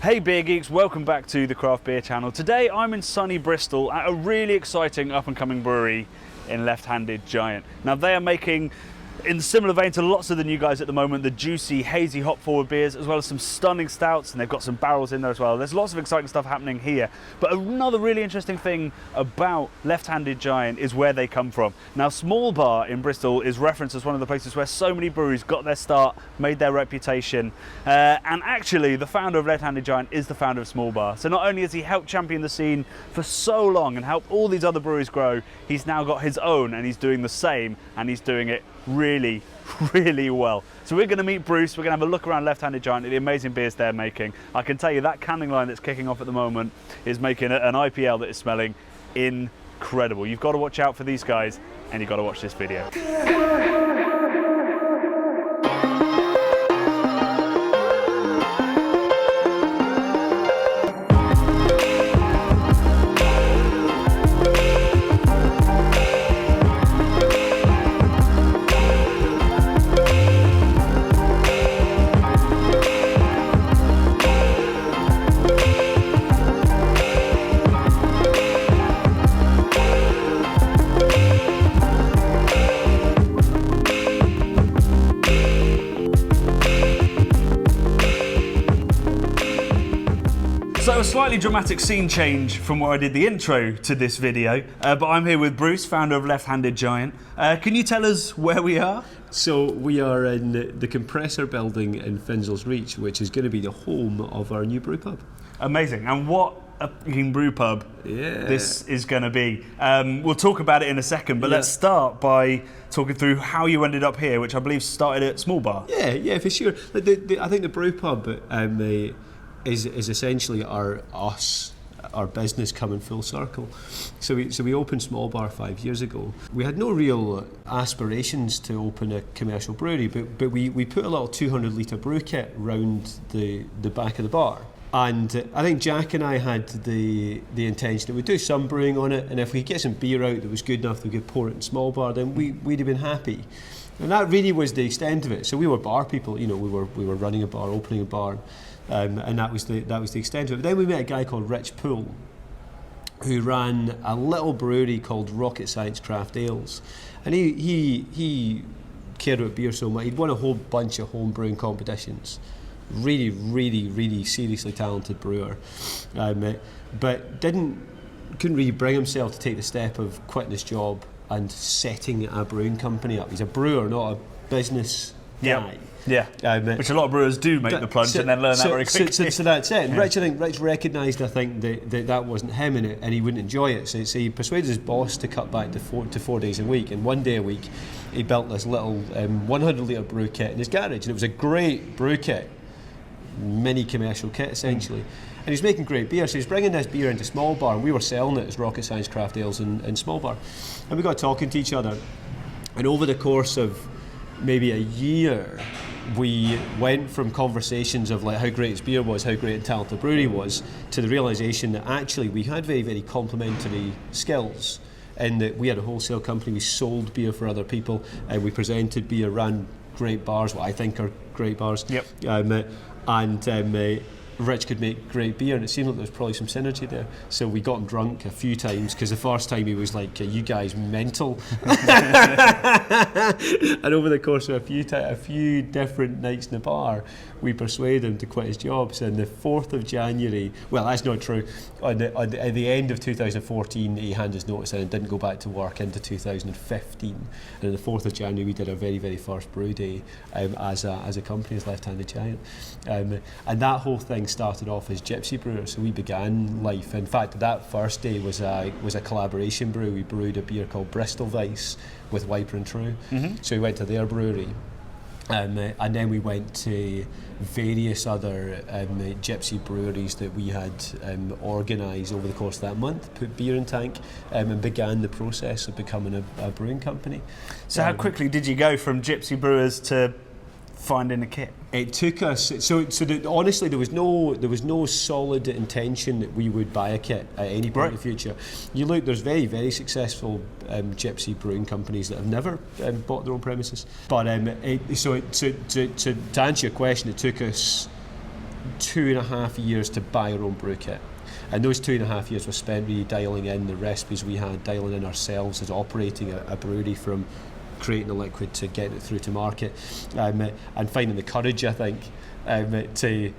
Hey beer geeks, welcome back to the Craft Beer channel. Today I'm in sunny Bristol at a really exciting up and coming brewery in Left-Handed Giant. Now they are making, in a similar vein to lots of the new guys at the moment, the juicy, hazy hop forward beers, as well as some stunning stouts, and they've got some barrels in there as well. There's lots of exciting stuff happening here. But another really interesting thing about Left-Handed Giant is where they come from. Now Small Bar in Bristol is referenced as one of the places where so many breweries got their start, made their reputation, and actually the founder of Left-Handed Giant is the founder of Small Bar. So not only has he helped champion the scene for so long and helped all these other breweries grow, he's now got his own and he's doing the same, and he's doing it really well. So we're going to meet Bruce, we're going to have a look around Left-Handed Giant at the amazing beers they're making. I can tell you that canning line that's kicking off at the moment is making an IPL that is smelling incredible. You've got to watch out for these guys and you've got to watch this video. So a slightly dramatic scene change from where I did the intro to this video, but I'm here with Bruce, founder of Left-Handed Giant. Can you tell us where we are? So we are in the compressor building in Finzel's Reach, which is going to be the home of our new brew pub. Amazing, and what a brew pub this is going to be. We'll talk about it in a second, but let's start by talking through how you ended up here, which I believe started at Small Bar. Yeah, for sure. I think the brew pub is essentially our business coming full circle. So we opened Small Bar 5 years ago. We had no real aspirations to open a commercial brewery, but we put a little 200 litre brew kit round the back of the bar. And I think Jack and I had the intention that we'd do some brewing on it, and if we could get some beer out that was good enough that we could pour it in Small Bar, then we'd have been happy. And that really was the extent of it. So we were bar people, we were running a bar, opening a bar. And that was the extent of it. But then we met a guy called Rich Poole, who ran a little brewery called Rocket Science Craft Ales, and he cared about beer so much. He'd won a whole bunch of home brewing competitions. Really seriously talented brewer, but couldn't really bring himself to take the step of quitting his job and setting a brewing company up. He's a brewer, not a business guy. Yeah, which a lot of brewers do make the plunge and then learn that very quickly. So that's it. And Rich recognised, that wasn't him in it, and he wouldn't enjoy it. So he persuaded his boss to cut back to 4 days a week. And 1 day a week, he built this little 100 litre brew kit in his garage, and it was a great brew kit, mini commercial kit essentially. And he's making great beer, so he's bringing this beer into Small Bar, and we were selling it as Rocket Science Craft Ales in Small Bar. And we got talking to each other, and over the course of maybe a year, we went from conversations of like how great his beer was, how great and talented the brewery was, to the realisation that actually we had very complementary skills, and that we had a wholesale company, we sold beer for other people, and we presented beer, ran great bars, what I think are great bars. Rich could make great beer, and it seemed like there was probably some synergy there. So we got him drunk a few times, because the first time he was like, "You guys mental," and over the course of a few different nights in the bar, we persuaded him to quit his job. So on the 4th of January, well, that's not true. At the end of 2014, he handed his notice in and didn't go back to work into 2015. And on the 4th of January, we did our very first brew day as a company, as Left-Handed Giant, and that whole thing started off as Gypsy Brewers. So we began life. In fact, that first day was a collaboration brew. We brewed a beer called Bristol Vice with Wiper and True. So we went to their brewery. And then we went to various other Gypsy breweries that we had organised over the course of that month, put beer in tank, and began the process of becoming a brewing company. So how quickly did you go from Gypsy Brewers to finding a kit? It took us, honestly, there was no solid intention that we would buy a kit at any point in the future. You look, there's very successful Gypsy brewing companies that have never bought their own premises. But to answer your question, it took us 2.5 years to buy our own brew kit. And those 2.5 years were spent really dialing in the recipes we had, dialing in ourselves as operating a brewery, from creating the liquid to getting it through to market, and finding the courage, I think, to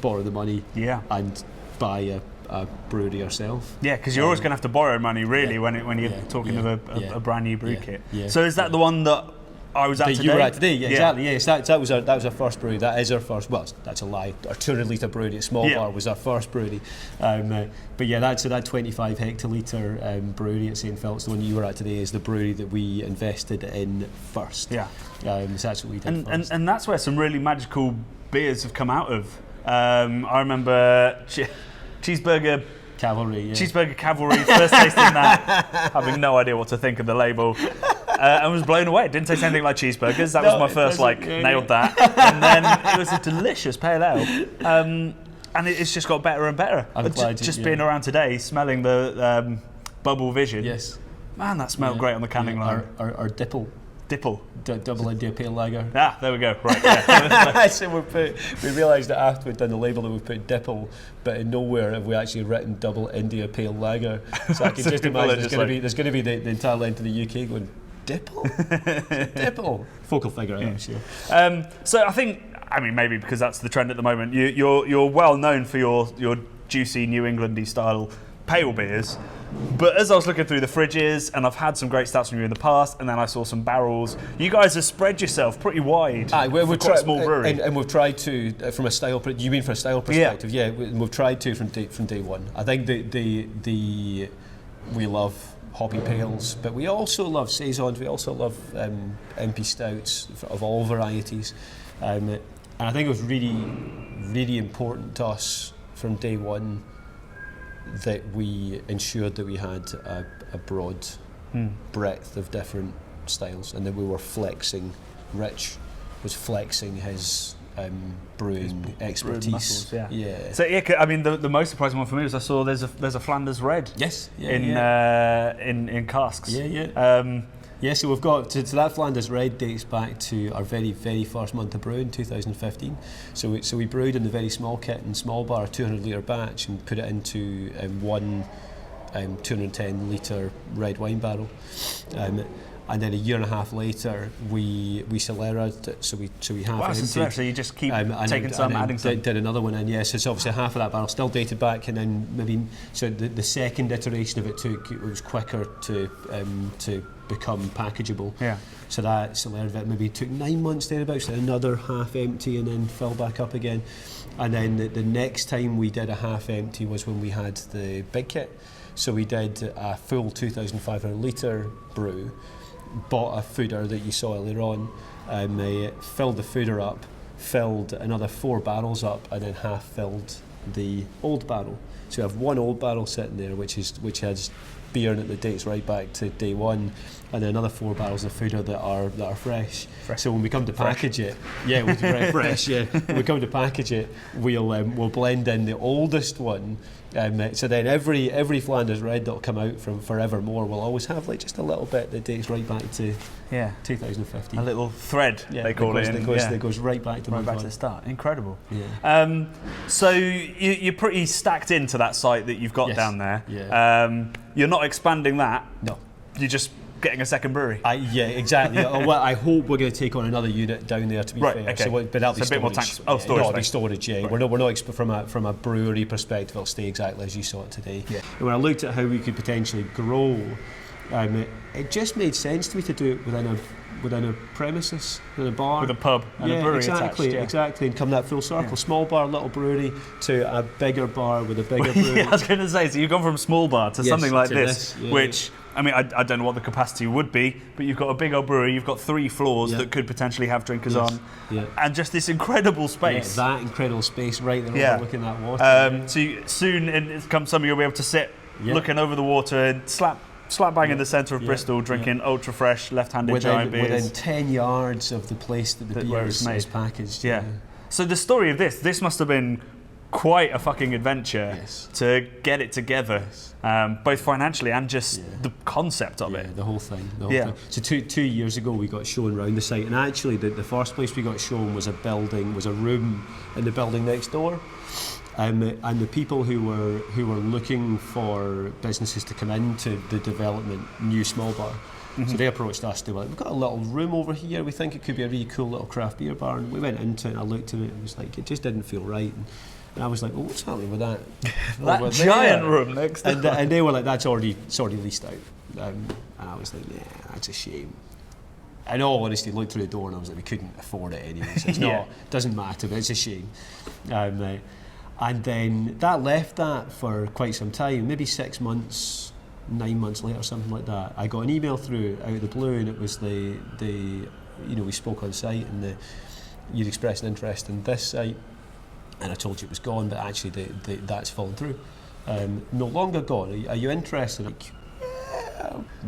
borrow the money and buy a brewery yourself. Yeah, because you're always going to have to borrow money, really, when you're talking of a brand new brew kit. So is that the one that I was at today? You were at today, exactly. Yes, that was our first brewery. That is our first. Well, that's a lie. Our 200 litre brewery at Small Bar was our first brewery. But yeah, that 25 hectolitre brewery at St Philip's, the one you were at today, is the brewery that we invested in first. Yeah. So that's what we did first. And that's where some really magical beers have come out of. I remember Cheeseburger Cavalry, first tasting that, having no idea what to think of the label, and was blown away. It didn't taste anything like cheeseburgers. That was my first, nailed that. And then it was a delicious pale ale. And it's just got better and better. Just being around today, smelling the Bubble Vision. Yes. Man, that smelled great on the canning line. Our Dipple. Double India Pale Lager. Ah, there we go. Right. Yeah. So we realised that after we'd done the label that we put Dipple, but in nowhere have we actually written Double India Pale Lager. So I can just imagine there's going to be the entire length of the UK going, Dipple? Dipple? Folk will figure it out, I'm sure. So I think, maybe because that's the trend at the moment, you're well known for your juicy New Englandy style pale beers. But as I was looking through the fridges, and I've had some great stouts from you in the past, and then I saw some barrels, you guys have spread yourself pretty wide for quite a small brewery. And we've tried to, from a style, you mean from a style perspective? Yeah, we've tried to from day one. I think we love hoppy pales, but we also love saisons, we also love MP stouts of all varieties. And I think it was really, really important to us from day one that we ensured that we had a broad breadth of different styles, and that we were flexing. Rich was flexing his brewing expertise. Muscles, yeah. So the most surprising one for me was I saw there's a Flanders Red. Yes. In casks. Yeah, so we've got so that Flanders Red dates back to our very, very first month of brewing, 2015. So we brewed in the very small kit in Small Bar, a 200 litre batch, and put it into one 210 litre red wine barrel. And then a year and a half later, we Solera'd it, so we half emptied. So you just keep taking some, adding some. Did another one in, yes. So obviously half of that barrel still dated back, and then maybe so the second iteration of it was quicker to become packageable. Yeah. So that Solera maybe took 9 months thereabouts, then another half empty, and then fill back up again. And then the next time we did a half empty was when we had the big kit. So we did a full 2,500 litre brew. Bought a fooder that you saw earlier on, filled the fooder up, filled another 4 barrels up, and then half filled the old barrel. So we have one old barrel sitting there, which has beer in it that dates right back to day one, and then another 4 barrels of fooder that are fresh. So when we come to package it, fresh. When we come to package it, we'll blend in the oldest one. So then every Flanders Red that'll come out from Forevermore will always have just a little bit that dates right back to 2015. A little thread, they call it. That goes right back to the start. Incredible. Yeah. So you're pretty stacked into that site that you've got down there. Yeah. You're not expanding that. No. You're just getting a second brewery. Yeah, exactly. Well, I hope we're going to take on another unit down there, to be fair. Okay. But that'll be a bit more tanks. Oh, storage. That'll be storage. Yeah. Right. We're not from a brewery perspective. It'll stay exactly as you saw it today. Yeah. And when I looked at how we could potentially grow, it just made sense to me to do it within a premises, in a bar, with a pub and a brewery exactly, and come that full circle. Yeah. Small bar, little brewery, to a bigger bar with a bigger brewery. I was going to say, so you've gone from small bar to something like this, which. I don't know what the capacity would be, but you've got a big old brewery, you've got 3 floors that could potentially have drinkers on, and just this incredible space. Yeah, that incredible space right there overlooking that water. So soon, come summer, you'll be able to sit looking over the water and slap bang in the centre of Bristol, drinking ultra fresh left-handed giant beers. Within 10 yards of the place that the beer is packaged. Yeah. So the story of this must have been quite a fucking adventure Yes. to get it together, both financially and just Yeah. the concept of it. The whole thing. Yeah. So two years ago we got shown around the site, and actually the first place we got shown was a room in the building next door. And the people who were looking for businesses to come into the development knew Small Bar. Mm-hmm. So they approached us. They were like, "We've got a little room over here. We think it could be a really cool little craft beer bar." And we went into it, and I looked at it, and it was like, it just didn't feel right. And I was like, "Oh, what's happening with that?" That over giant there? room next door. And they were like, "It's already leased out." And I was like, "Yeah, that's a shame." In all honesty, looked through the door, and I was like, "We couldn't afford it anyway. So it's Yeah. not, doesn't matter, but it's a shame." And then that left that for quite some time, maybe 6 months, 9 months later, something like that. I got an email through out of the blue, and it was we spoke on site, and you'd expressed an interest in this site, and I told you it was gone, but actually that's fallen through. No longer gone. Are you interested? Like,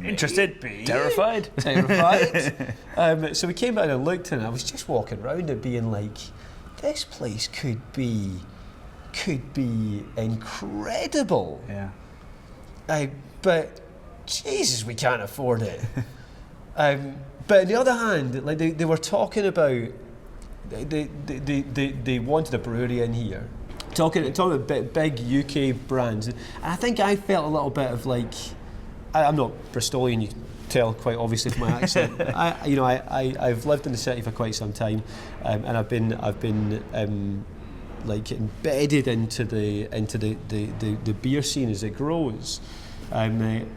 Interested? maybe. Terrified? Terrified. So we came out and looked, and I was just walking around it being like, this place could be incredible. Yeah. But Jesus, we can't afford it. But on the other hand, like they were talking about, they wanted a brewery in here, talking about big UK brands, and I think I felt a little bit of like, I'm not Bristolian, you can tell quite obviously from my accent. I've lived in the city for quite some time, and I've been like embedded into the beer scene as it grows. And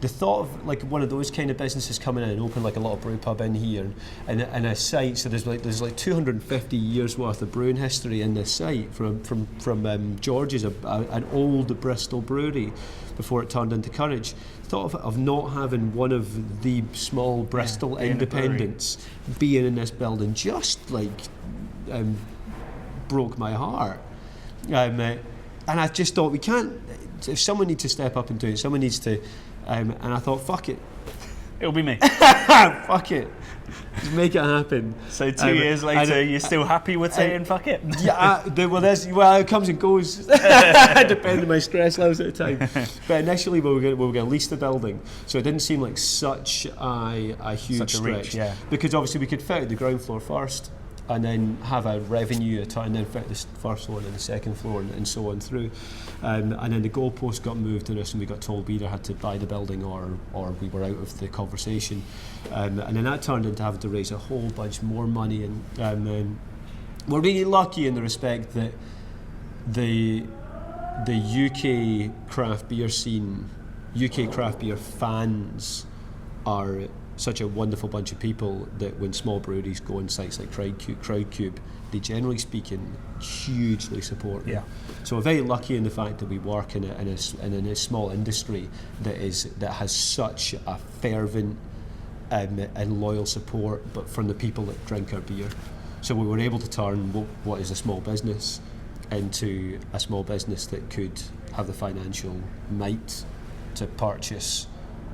the thought of like one of those kind of businesses coming in and open like a little brew pub in here and a site, so there's like 250 years worth of brewing history in this site from George's, an old Bristol brewery before it turned into Courage. The thought of not having one of the small Bristol independents being in this building just like broke my heart. And I just thought, we can't, if someone needs to step up and do it, someone needs to, and I thought, fuck it. It'll be me. Fuck it. Just make it happen. So 2 years later, you're still happy with saying fuck it? Yeah, it comes and goes, depending on my stress levels at the time. But initially we were going to lease the building, so it didn't seem like such a huge stretch. Reach, yeah. Because obviously we could fit out the ground floor first, and then have a revenue and then fit the first floor and then the second floor and so on through. And then the goalpost got moved on us, and we got told we either had to buy the building or we were out of the conversation. And then that turned into having to raise a whole bunch more money. And we're really lucky in the respect that the UK craft beer scene, UK craft beer fans are such a wonderful bunch of people that when small breweries go on sites like Crowdcube, they generally speaking hugely support them. Yeah. So we're very lucky in the fact that we work in a small industry that has such a fervent and loyal support, but from the people that drink our beer. So we were able to turn what is a small business into a small business that could have the financial might to purchase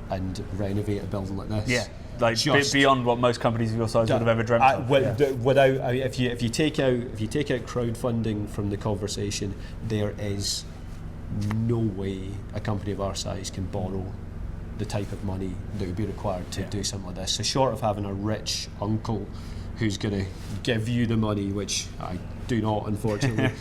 and renovate a building like this. Yeah, like beyond what most companies of your size would have ever dreamt of. Without, if you take out crowdfunding from the conversation, there is no way a company of our size can borrow the type of money that would be required to do something like this. So short of having a rich uncle who's going to give you the money, which I do not, unfortunately.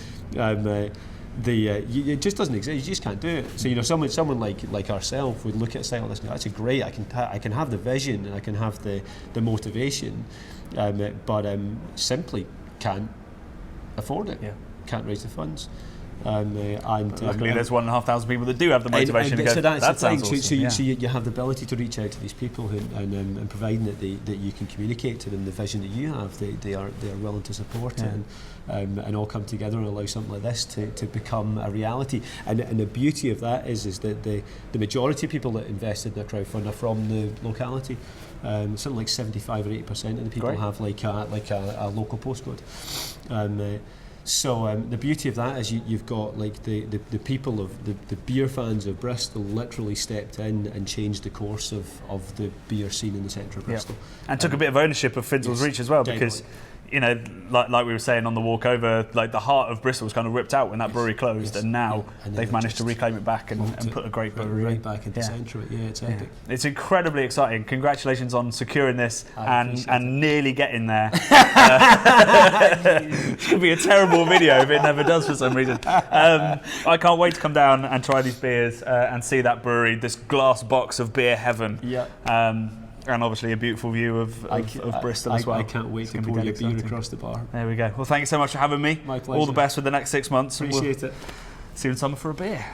It just doesn't exist. You just can't do it. So someone like ourselves would look at a site like this and go, "That's great. I can have the vision and I can have the motivation, but simply can't afford it. Yeah. Can't raise the funds." Luckily, there's 1,500 people that do have the motivation to go. So that's that the thing. sounds awesome. So you have the ability to reach out to these people and providing that you can communicate to them the vision that you have, they are willing to support it and all come together and allow something like this to become a reality. And the beauty of that is that the majority of people that invested in a crowdfund are from the locality. Something like 75 or 80% of the people have like a local postcode. So the beauty of that is you've got like the people of the beer fans of Bristol literally stepped in and changed the course of the beer scene in the centre of Bristol. And took a bit of ownership of Finzel's Reach as well, because you know, like we were saying on the walk over, like the heart of Bristol was kind of ripped out when that brewery closed, and now they've managed to reclaim it back and put a great brewery right back in the centre of it. Yeah, it's epic. It's incredibly exciting. Congratulations on securing this and nearly getting there. It's going to be a terrible video if it never does for some reason. I can't wait to come down and try these beers and see that brewery, this glass box of beer heaven. Yeah. And obviously a beautiful view of Bristol as well. I can't wait to pour your beer across the bar. There we go. Well, thank you so much for having me. My pleasure. All the best for the next 6 months. Appreciate it. See you in summer for a beer.